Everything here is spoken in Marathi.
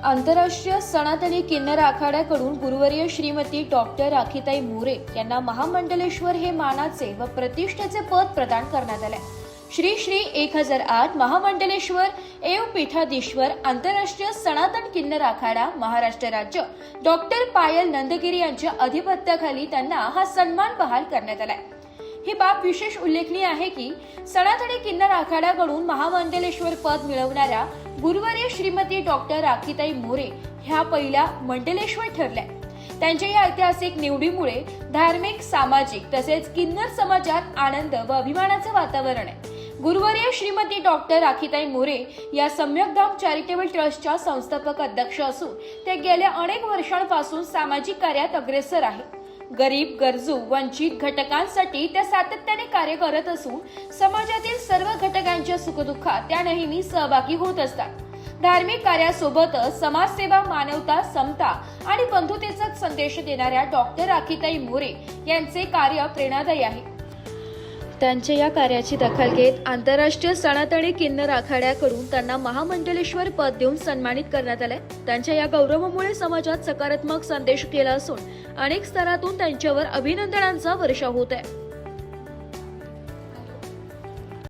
आंतरराष्ट्रीय सनातनी किन्नर आखाड्याकडून गुरुवर्य श्रीमती डॉक्टर राखीताई मोरे यांना महामंडलेश्वर हे मानाचे व प्रतिष्ठेचे पद प्रदान करण्यात आले। श्री श्री 1008 महामंडलेश्वर एव पीठाधीश्वर आंतरराष्ट्रीय सनातन किन्नर आखाडा महाराष्ट्र राज्य डॉक्टर पायल नंदगिरी यांच्या अधिपत्याखाली त्यांना हा सन्मान बहाल करण्यात आलाय। ही बाब विशेष उल्लेखनीय आहे की सनातनी किन्नर आखाड्याकडून महामंडलेश्वर पद मिळवणाऱ्या गुरुवर्य श्रीमती डॉक्टर राखीताई मोरे ह्या पहिल्या मंडलेश्वर ठरल्या। त्यांच्या या ऐतिहासिक निवडीमुळे धार्मिक, सामाजिक तसेच किन्नर समाजात आनंद व अभिमानाचे वातावरण आहे। गुरुवर्य श्रीमती डॉक्टर राखीताई मोरे या सम्यकधाम चॅरिटेबल ट्रस्टच्या संस्थापक अध्यक्ष असून ते गेल्या अनेक वर्षांपासून सामाजिक कार्यात अग्रेसर आहेत। गरीब, गरजू, वंचित घटकांसाठी त्या सातत्याने कार्य करत असून समाजातील सर्व घटकांच्या सुखदुःखात त्या नेहमी सहभागी होत असतात। धार्मिक कार्यासोबतच समाजसेवा, मानवता, समता आणि बंधुतेचा संदेश देणाऱ्या डॉक्टर राखीताई मोरे यांचे कार्य प्रेरणादायी आहे। त्यांच्या या कार्याची दखल घेत आंतरराष्ट्रीय सनातनी किन्नर आखाड्याकडून त्यांना महामंडलेश्वर पद देऊन सन्मानित करण्यात आले। त्यांच्या या गौरवामुळे समाजात सकारात्मक संदेश केला असून अनेक स्तरातून त्यांच्यावर अभिनंदनांचा वर्षाव होत आहे।